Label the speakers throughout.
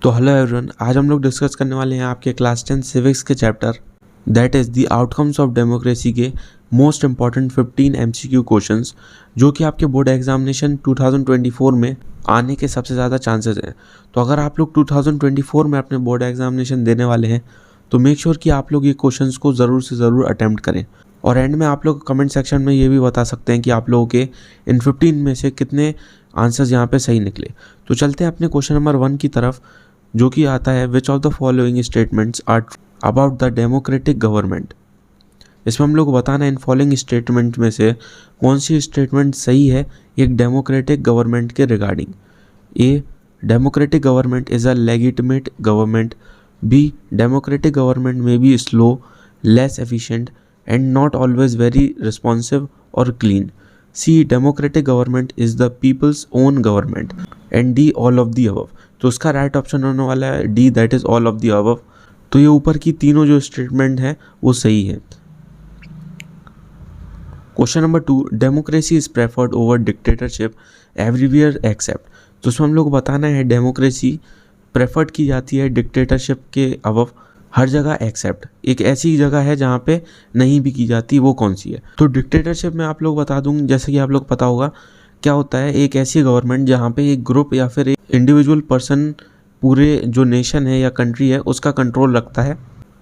Speaker 1: तो hello everyone, आज हम लोग डिस्कस करने वाले हैं आपके क्लास 10 सिविक्स के chapter that is the outcomes of democracy के मोस्ट इंपॉर्टेंट 15 एमसीक्यू क्वेश्चंस जो कि आपके बोर्ड एग्जामिनेशन 2024 में आने के सबसे ज़्यादा चांसेस हैं। तो अगर आप लोग 2024 में अपने बोर्ड एग्जामिनेशन देने वाले हैं तो मेक श्योर कि आप लोग ये क्वेश्चंस को ज़रूर से ज़रूर अटैम्प्ट करें। और एंड में आप लोग कमेंट सेक्शन में ये भी बता सकते हैं कि आप लोगों के इन 15 में से कितने आंसर्स यहाँ पे सही निकले। तो चलते हैं अपने क्वेश्चन नंबर 1 की तरफ, जो कि आता है which of the following statements are about the democratic government. इसमें हम लोग को बताना है इन फॉलोइंग स्टेटमेंट में से कौन सी स्टेटमेंट सही है एक डेमोक्रेटिक गवर्नमेंट के regarding. A, democratic government is a legitimate government. B, democratic government may be slow, less efficient and not always very responsive or clean. C, democratic government is the people's own government. And D, all of the above. तो उसका right option होने वाला है D, that is all of the above. तो ये ऊपर की तीनों जो स्टेटमेंट है वो सही है। Question number 2, democracy is preferred over dictatorship everywhere except. तो उसमें हम लोग को बताना है डेमोक्रेसी प्रेफर्ड की जाती है डिक्टेटरशिप के अबव हर जगह एक्सेप्ट एक ऐसी जगह है जहाँ पे नहीं भी की जाती, वो कौन सी है। तो डिक्टेटरशिप में आप लोग बता दूँ, जैसे कि आप लोग पता होगा क्या होता है, एक ऐसी गवर्नमेंट जहाँ पे एक ग्रुप या फिर एक इंडिविजुअल पर्सन पूरे जो नेशन है या कंट्री है उसका कंट्रोल रखता है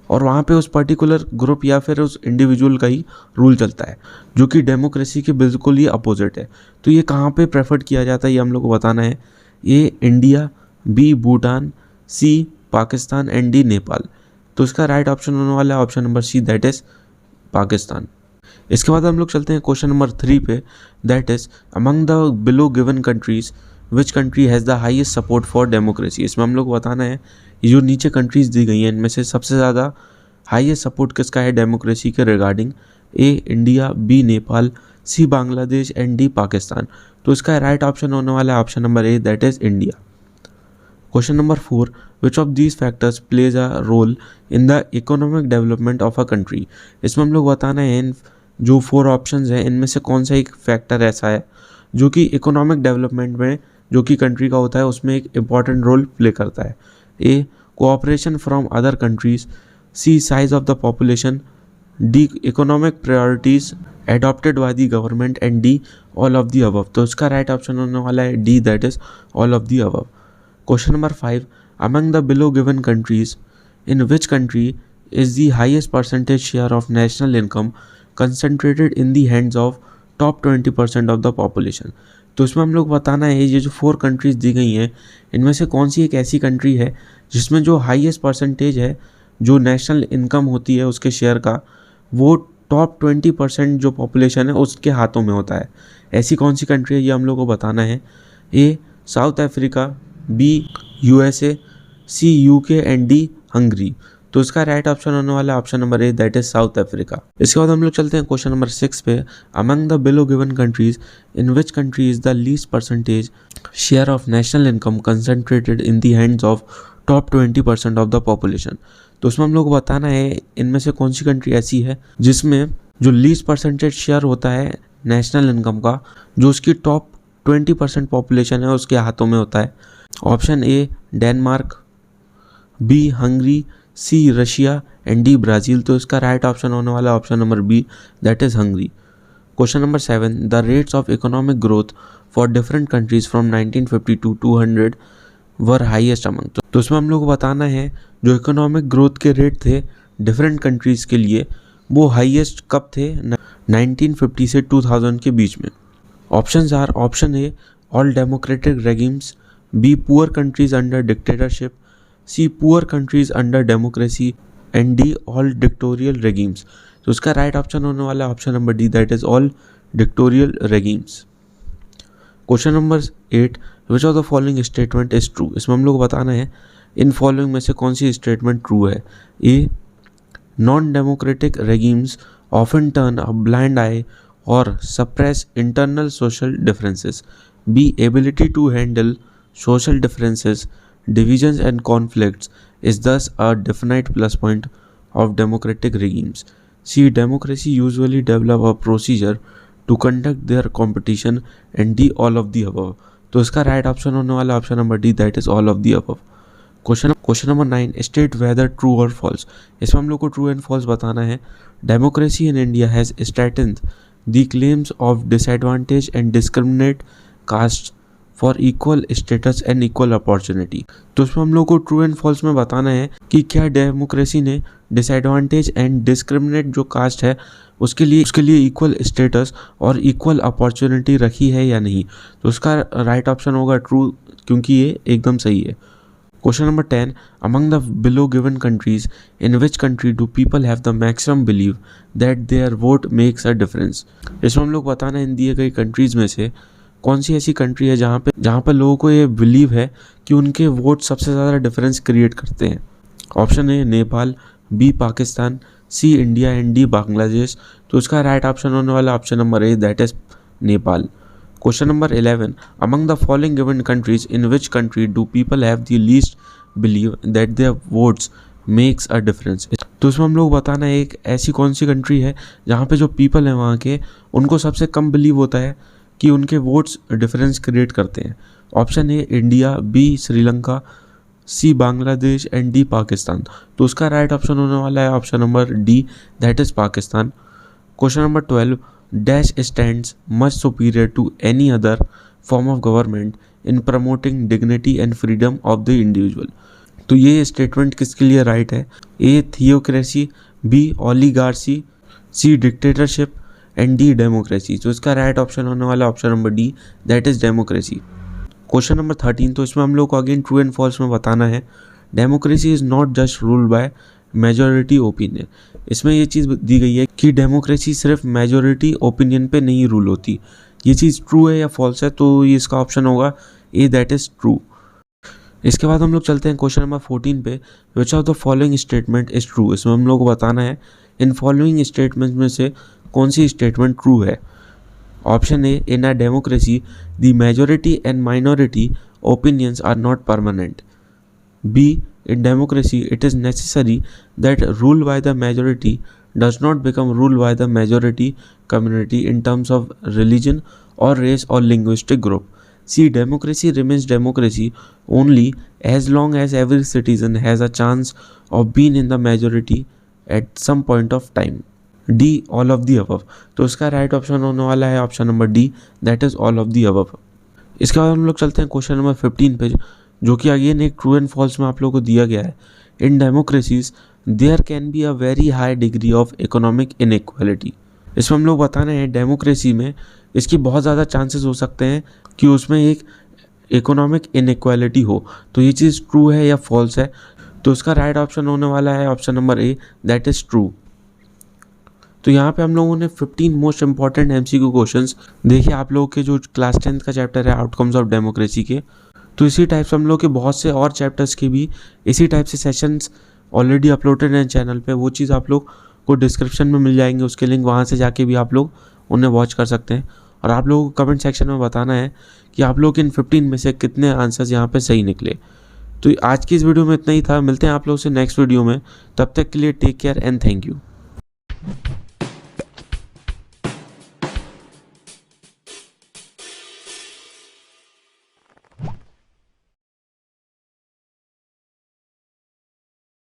Speaker 1: और वहाँ पे उस पर्टिकुलर ग्रुप या फिर उस इंडिविजुअल का ही रूल चलता है, जो कि डेमोक्रेसी के बिल्कुल ही अपोजिट है। तो ये कहाँ पे प्रेफर्ड किया जाता है ये हम लोग को बताना है। A, India, B, Bhutan, C, Pakistan and D, Nepal. तो इसका राइट ऑप्शन होने वाला है option number C, that is Pakistan. इसके बाद हम लोग चलते हैं क्वेश्चन नंबर 3 पे, that is among the below given countries which country has the highest support for democracy. इसमें हम लोग को बताना है ये जो नीचे कंट्रीज दी गई हैं इनमें से सबसे ज़्यादा हाईएस्ट सपोर्ट किसका है डेमोक्रेसी के regarding. A, India, B, Nepal, C, Bangladesh and D, Pakistan. तो इसका राइट ऑप्शन होने वाला है option number A, that is India. Question number 4, which of these factors plays a role in the economic development of a country. इसमें हम लोग बताना है इन जो 4 ऑप्शंस हैं इनमें से कौन सा एक फैक्टर ऐसा है जो कि इकोनॉमिक डेवलपमेंट में जो कि कंट्री का होता है उसमें एक इम्पॉर्टेंट रोल प्ले करता है। A, cooperation from other countries, C, size of the population, D, economic priorities adopted by the government and D, all of the above. तो इसका राइट ऑप्शन होने वाला है D, that is all of the above. Question number 5, among the below given countries, in which country is the highest percentage share of national income concentrated in the hands of top 20% of the population। तो इसमें हम लोग बताना है ये जो 4 countries दी गई हैं इनमें से कौन सी एक ऐसी कंट्री है जिसमें जो हाईएस्ट परसेंटेज है जो नेशनल इनकम होती है उसके शेयर का वो टॉप 20% जो पॉपुलेशन है उसके हाथों में होता है। ऐसी कौन सी कंट्री है ये हम लोग को बताना है। A, South Africa, B, USA, C, UK and D, Hungary. तो इसका राइट ऑप्शन होने वाला है option number A, that is South Africa. इसके बाद हम लोग चलते हैं क्वेश्चन नंबर 6 पे, among the below given countries in which country is the least percentage share of national income concentrated in the hands of top 20% of the population. तो उसमें हम लोग को बताना है इनमें से कौन सी कंट्री ऐसी है जिसमें जो लीस्ट परसेंटेज शेयर होता है नेशनल इनकम का जो उसकी टॉप 20% पॉपुलेशन है उसके हाथों में होता है। Option A, Denmark, B, Hungary, C, Russia and D, Brazil. तो इसका राइट ऑप्शन होने वाला है option number B, that is Hungary. Question number 7, the rates of economic growth for different countries from 1950 to 200 were highest among. तो उसमें हम लोग को बताना है जो इकोनॉमिक ग्रोथ के रेट थे डिफरेंट कंट्रीज के लिए वो हाईएस्ट कब थे 1950 से 2000 के बीच में। Options are option A, all democratic regimes, B, poor countries under dictatorship, C, poor countries under democracy and D, all dictatorial regimes। तो उसका राइट ऑप्शन होने वाला है option number D, that is all dictatorial regimes. Question number 8, which of the following statement is true. इसमें हम लोग बताना है इन फॉलोइंग में से कौन सी स्टेटमेंट ट्रू है। A, non democratic regimes often turn a blind eye और suppress internal social differences. B, ability to handle social differences, divisions and conflicts is thus a definite plus point of democratic regimes. C, democracy usually develop a procedure to conduct their competition and D, all of the above। तो इसका right option होने वाला option number D, that is all of the above. Question number 9, state whether true और false. इसमें हम लोग को true and false बताना है। Democracy in India has strengthened the claims of disadvantage and discriminate caste for equal status and equal opportunity. तो उसमें हम लोग को ट्रू एंड फॉल्स में बताना है कि क्या डेमोक्रेसी ने डिसएडवांटेज एंड डिस्क्रिमिनेट जो कास्ट है उसके लिए इक्वल स्टेटस और इक्वल अपॉर्चुनिटी रखी है या नहीं। तो उसका राइट ऑप्शन होगा ट्रू, क्योंकि ये एकदम सही है। Question number 10, among the below given countries in which country do people have the maximum believe that their vote makes a difference. इसमें हम लोग बताना है इन दिए गई कंट्रीज में से कौन सी ऐसी कंट्री है जहाँ पर लोगों को ये बिलीव है कि उनके वोट सबसे ज़्यादा डिफरेंस क्रिएट करते हैं। Option A Nepal, B Pakistan, C India and D Bangladesh. तो इसका राइट ऑप्शन होने वाला option number A, that is Nepal. Question number 11, among the following given countries in which country do people have the least believe that their votes makes a difference. तो इसमें हम लोग बताना है एक ऐसी कौन सी कंट्री है जहाँ पे जो पीपल है वहाँ के उनको सबसे कम बिलीव होता है कि उनके वोट्स डिफरेंस क्रिएट करते हैं। Option A India, B Sri Lanka, C Bangladesh and D Pakistan. तो उसका राइट ऑप्शन होने वाला है option number D, that is Pakistan. Question number 12, dash stands much superior to any other form of government in promoting dignity and freedom of the individual. तो ये statement किसके लिए right है? A theocracy, B oligarchy, C dictatorship and D democracy. तो इसका right option होने वाला option number D, that is democracy. Question number 13, तो इसमें हम लोग को अगेन ट्रू एंड फॉल्स में बताना है। Democracy is not just ruled by majority opinion. इसमें ये चीज़ दी गई है कि डेमोक्रेसी सिर्फ मेजॉरिटी ओपिनियन पे नहीं रूल होती। ये चीज़ ट्रू है या फॉल्स है? तो ये इसका ऑप्शन होगा ए, दैट इज ट्रू। इसके बाद हम लोग चलते हैं क्वेश्चन नंबर 14 पे, विच of the following statement is true. इसमें हम लोग को बताना है इन फॉलोइंग स्टेटमेंट में से कौन सी स्टेटमेंट ट्रू है। Option A, in a democracy the majority and minority opinions are not permanent. B, in democracy it is necessary that rule by the majority does not become rule by the majority community in terms of religion or race or linguistic group. C, democracy remains democracy only as long as every citizen has a chance of being in the majority at some point of time. D, all of the above. तो इसका right option होने वाला है option number D, that is all of the above. इसके बाद हम लोग चलते हैं क्वेश्चन नंबर 15 पे, जो कि अगेन एक ट्रू एंड फॉल्स में आप लोगों को दिया गया है। In democracies there can be a very high degree of economic inequality. इसमें हम लोग बताना है डेमोक्रेसी में इसकी बहुत ज़्यादा चांसेस हो सकते हैं कि उसमें एक इकोनॉमिक इनइक्वालिटी हो। तो ये चीज़ ट्रू है या फॉल्स है? तो उसका राइट ऑप्शन होने वाला है option number A, that is true. तो यहाँ पे हम लोगों ने 15 मोस्ट इंपॉर्टेंट MCQ क्वेश्चंस देखे आप लोगों के जो क्लास 10th का चैप्टर है आउटकम्स ऑफ डेमोक्रेसी के। तो इसी टाइप से हम लोग के बहुत से और चैप्टर्स के भी इसी टाइप से सेशंस ऑलरेडी अपलोडेड हैं चैनल पे। वो चीज़ आप लोग को डिस्क्रिप्शन में मिल जाएंगे, उसके लिंक वहाँ से जाके भी आप लोग उन्हें वॉच कर सकते हैं। और आप लोगों को कमेंट सेक्शन में बताना है कि आप लोग इन 15 में से कितने आंसर्स यहाँ पे सही निकले। तो आज की इस वीडियो में इतना ही था। मिलते हैं आप लोग से नेक्स्ट वीडियो में, तब तक के लिए take care and thank you.